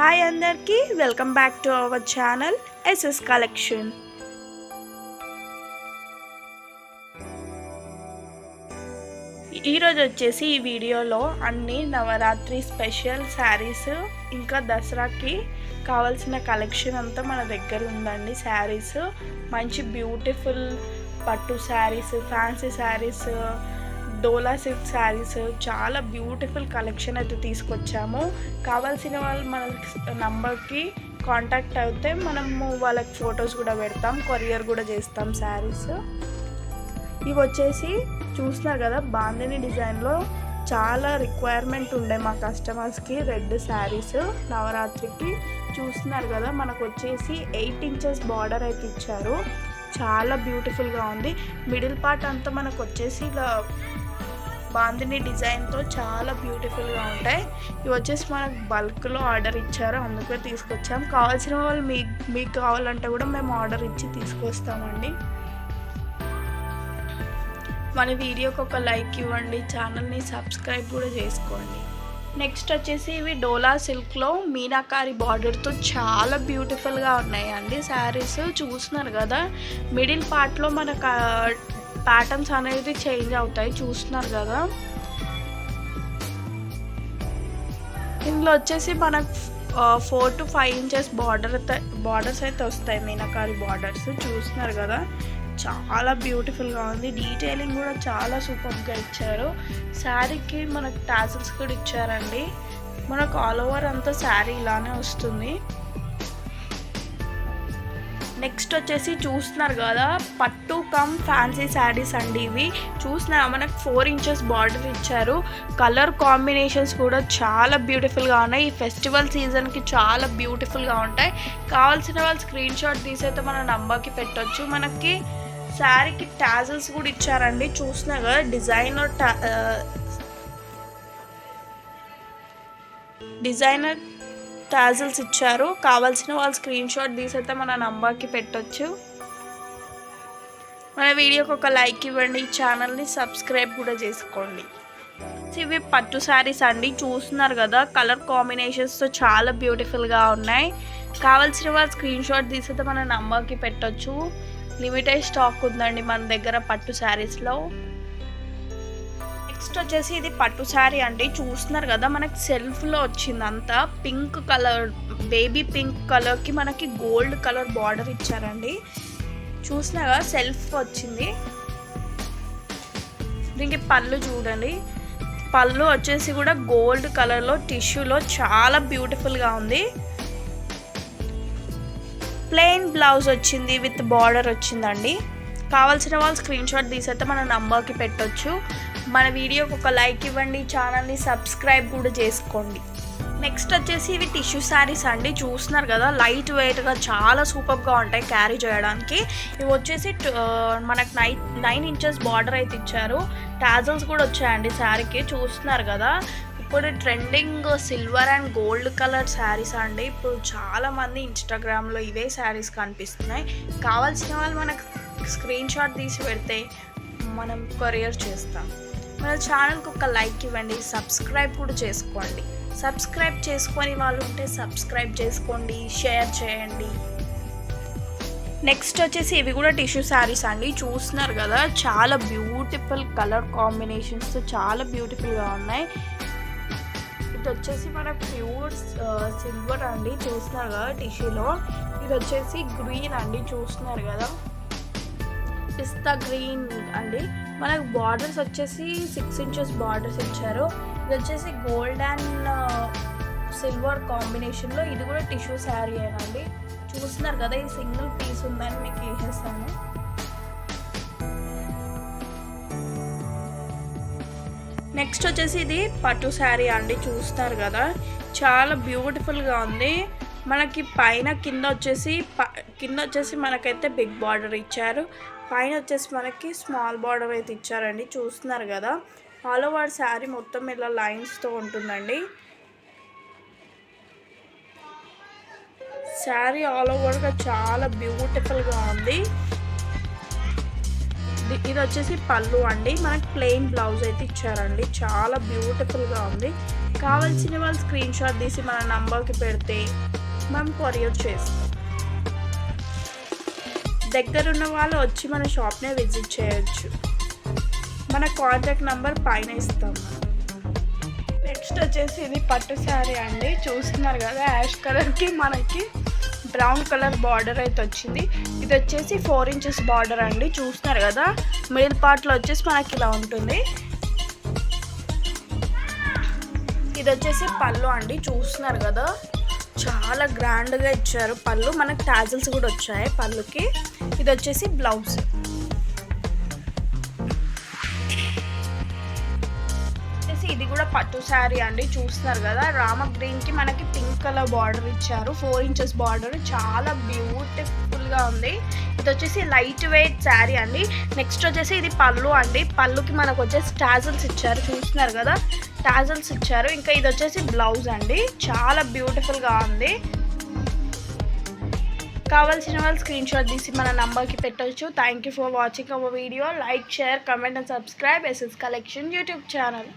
Hi అందరికీ welcome back to our channel SS collection. ఈరోజు వచ్చేసి ఈ వీడియోలో అన్ని నవరాత్రి స్పెషల్ శారీస్ ఇంకా దసరాకి కావాల్సిన కలెక్షన్ అంతా మన దగ్గర ఉందండి. శారీస్ మంచి బ్యూటిఫుల్ పట్టు శారీస్, ఫ్యాన్సీ శారీస్, డోలా సిల్క్ శారీస్, చాలా బ్యూటిఫుల్ కలెక్షన్ అయితే తీసుకొచ్చాము. కావాల్సిన వాళ్ళు మన నంబర్కి కాంటాక్ట్ అయితే మనము వాళ్ళకి ఫొటోస్ కూడా పెడతాం, కొరియర్ కూడా చేస్తాం శారీస్. ఇవి వచ్చేసి చూస్తున్నారు కదా, బాందిని డిజైన్లో చాలా రిక్వైర్మెంట్ ఉండే మా కస్టమర్స్కి రెడ్ శారీస్ నవరాత్రికి. చూస్తున్నారు కదా, మనకు వచ్చేసి 8 ఇంచెస్ బార్డర్ అయితే ఇచ్చారు. చాలా బ్యూటిఫుల్గా ఉంది. మిడిల్ పార్ట్ అంతా మనకు వచ్చేసి ఇలా బాందిని డిజైన్తో చాలా బ్యూటిఫుల్గా ఉంటాయి. ఇవి వచ్చేసి మనకు బల్క్లో ఆర్డర్ ఇచ్చారు, అందుకే తీసుకొచ్చాం. కావాల్సిన వాళ్ళు మీకు కావాలంటే కూడా మేము ఆర్డర్ ఇచ్చి తీసుకొస్తామండి. మన వీడియోకి ఒక లైక్ ఇవ్వండి, ఛానల్ని సబ్స్క్రైబ్ కూడా చేసుకోండి. నెక్స్ట్ వచ్చేసి ఇవి డోలా సిల్క్లో మీనాకారి బార్డర్తో చాలా బ్యూటిఫుల్గా ఉన్నాయండి శారీస్. చూస్తున్నారు కదా, మిడిల్ పార్ట్లో మనకు ప్యాటర్న్స్ అనేది చేంజ్ అవుతాయి. చూస్తున్నారు కదా, ఇందులో వచ్చేసి మనకు 4 to 5 ఇంచెస్ బార్డర్స్ అయితే వస్తాయి, మీనాకారి బార్డర్స్. చూస్తున్నారు కదా, చాలా బ్యూటిఫుల్గా ఉంది. డీటెయిలింగ్ కూడా చాలా సూపర్గా ఇచ్చారు. శారీకి మనకు టాజిల్స్ కూడా ఇచ్చారండి. మనకు ఆల్ ఓవర్ అంతా శారీ ఇలానే వస్తుంది. నెక్స్ట్ వచ్చేసి చూస్తున్నారు కదా, పట్టు కమ్ ఫ్యాన్సీ శారీస్ అండి. ఇవి చూస్తున్నా మనకు 4 ఇంచెస్ బార్డర్ ఇచ్చారు. కలర్ కాంబినేషన్స్ కూడా చాలా బ్యూటిఫుల్గా ఉన్నాయి. ఈ ఫెస్టివల్ సీజన్కి చాలా బ్యూటిఫుల్గా ఉంటాయి. కావాల్సిన వాళ్ళు స్క్రీన్ షాట్ తీసైతే మన నంబర్కి పెట్టొచ్చు. మనకి శారీకి టాజిల్స్ కూడా ఇచ్చారండి. చూస్తున్నారు కదా, డిజైనర్ టాజిల్స్ ఇచ్చారు. కావాల్సిన వాళ్ళు స్క్రీన్ షాట్ తీసైతే మన నంబర్కి పెట్టొచ్చు. మన వీడియోకి ఒక లైక్ ఇవ్వండి, ఛానల్ని సబ్స్క్రైబ్ కూడా చేసుకోండి. ఇవి పట్టు శారీస్ అండి. చూస్తున్నారు కదా, కలర్ కాంబినేషన్స్తో చాలా బ్యూటిఫుల్గా ఉన్నాయి. కావాల్సిన వాళ్ళు స్క్రీన్ షాట్ తీసైతే మన నంబర్కి పెట్టొచ్చు. లిమిటెడ్ స్టాక్ ఉందండి మన దగ్గర పట్టు శారీస్లో. నెక్స్ట్ వచ్చేసి ఇది పట్టు శారీ అండి. చూస్తున్నారు కదా, మనకి సెల్ఫ్లో వచ్చింది అంతా పింక్ కలర్, బేబీ పింక్ కలర్కి మనకి గోల్డ్ కలర్ బార్డర్ ఇచ్చారండి. చూస్తున్నారు కదా, సెల్ఫ్ వచ్చింది. దీనికి పళ్ళు చూడండి, పళ్ళు వచ్చేసి కూడా గోల్డ్ కలర్లో టిష్యూలో చాలా బ్యూటిఫుల్గా ఉంది. ప్లెయిన్ బ్లౌజ్ వచ్చింది, విత్ బార్డర్ వచ్చిందండి. కావాల్సిన వాళ్ళు స్క్రీన్ షాట్ తీసైతే మన నంబర్కి పెట్టొచ్చు. మన వీడియోకి ఒక లైక్ ఇవ్వండి, ఛానల్ని సబ్స్క్రైబ్ కూడా చేసుకోండి. నెక్స్ట్ వచ్చేసి ఇవి టిష్యూ శారీస్ అండి. చూస్తున్నారు కదా, లైట్ వెయిట్గా చాలా సూపర్గా ఉంటాయి క్యారీ చేయడానికి. ఇవి వచ్చేసి మనకు 9 ఇంచెస్ బార్డర్ అయితే ఇచ్చారు. టాజల్స్ కూడా వచ్చాయండి శారీకి. చూస్తున్నారు కదా, ఇప్పుడు trending silver and gold colour saris అండి. ఇప్పుడు చాలామంది ఇన్స్టాగ్రామ్లో ఇవే శారీస్ కనిపిస్తున్నాయి. కావాల్సిన వాళ్ళు మనకు స్క్రీన్ షాట్ తీసి పెడితే మనం కొరియర్ చేస్తాం. మన ఛానల్కి ఒక లైక్ ఇవ్వండి, సబ్స్క్రైబ్ కూడా చేసుకోండి. సబ్స్క్రైబ్ చేసుకొని వాళ్ళు ఉంటే సబ్స్క్రైబ్ చేసుకోండి, షేర్ చేయండి. నెక్స్ట్ వచ్చేసి ఇవి కూడా టిష్యూ శారీస్ అండి. చూస్తున్నారు కదా, చాలా బ్యూటిఫుల్ కలర్ కాంబినేషన్స్తో చాలా బ్యూటిఫుల్గా ఉన్నాయి. ఇది వచ్చేసి మన ప్యూర్ సిల్వర్ అండి. చూస్తున్నారు కదా టిష్యూలో. ఇది వచ్చేసి గ్రీన్ అండి. చూస్తున్నారు కదా, పిస్తా గ్రీన్ అండి. మనకు బార్డర్స్ వచ్చేసి 6 ఇంచెస్ బార్డర్స్ ఇచ్చారు. ఇది వచ్చేసి గోల్డ్ అండ్ సిల్వర్ కాంబినేషన్లో. ఇది కూడా టిష్యూ శారీ అండి. చూస్తున్నారు కదా, ఈ సింగిల్ పీస్ ఉందని మీకు వేసేస్తాను. నెక్స్ట్ వచ్చేసి ఇది పట్టు శారీ అండి. చూస్తారు కదా, చాలా బ్యూటిఫుల్గా ఉంది. మనకి కింద వచ్చేసి మనకైతే బిగ్ బార్డర్ ఇచ్చారు. పైన వచ్చేసి మనకి స్మాల్ బార్డర్ అయితే ఇచ్చారండి. చూస్తున్నారు కదా, ఆల్ ఓవర్ శారీ మొత్తం ఇలా లైన్స్తో ఉంటుందండి. శారీ ఆల్ ఓవర్గా చాలా బ్యూటిఫుల్గా ఉంది. ఇది వచ్చేసి పళ్ళు అండి. మనకి ప్లెయిన్ బ్లౌజ్ అయితే ఇచ్చారండి. చాలా బ్యూటిఫుల్గా ఉంది. కావాల్సిన వాళ్ళు స్క్రీన్ షాట్ తీసి మన నంబర్కి పెడితే మనం కొరియర్ చేస్తాం. దగ్గరున్న వాళ్ళు వచ్చి మన షాప్నే విజిట్ చేయొచ్చు. మన కాంటాక్ట్ నెంబర్ పైన ఇస్తాం. నెక్స్ట్ వచ్చేసి ఇది పట్టు శారీ అండి. చూస్తున్నారు కదా, యాష్ కలర్కి మనకి బ్రౌన్ కలర్ బార్డర్ అయితే వచ్చింది. ఇది వచ్చేసి 4 ఇంచెస్ బార్డర్ అండి. చూస్తున్నారు కదా, మిడిల్ పార్ట్లో వచ్చేసి మనకి ఇలా ఉంటుంది. ఇది వచ్చేసి పళ్ళు అండి. చూస్తున్నారు కదా, చాలా గ్రాండ్గా ఇచ్చారు పళ్ళు. మనకి టాజిల్స్ కూడా వచ్చాయి పళ్ళుకి. ఇది వచ్చేసి బ్లౌజ్. ఇది కూడా పట్టు శారీ అండి. చూస్తున్నారు కదా, రామ గ్రీన్కి మనకి పింక్ కలర్ బార్డర్ ఇచ్చారు. 4 ఇంచెస్ బార్డర్, చాలా బ్యూటిఫుల్గా ఉంది. ఇది వచ్చేసి లైట్ వెయిట్ శారీ అండి. నెక్స్ట్ వచ్చేసి ఇది పళ్ళు అండి. పళ్ళుకి మనకు వచ్చేసి టాజిల్స్ ఇచ్చారు. చూస్తున్నారు కదా, టాజిల్స్ ఇచ్చారు. ఇంకా ఇది వచ్చేసి బ్లౌజ్ అండి. చాలా బ్యూటిఫుల్గా ఉంది. కావాల్సిన వాళ్ళు స్క్రీన్ షాట్ తీసి మన నంబర్కి పెట్టవచ్చు. Thank you for watching our video. Like, share, comment and subscribe SS collection YouTube channel.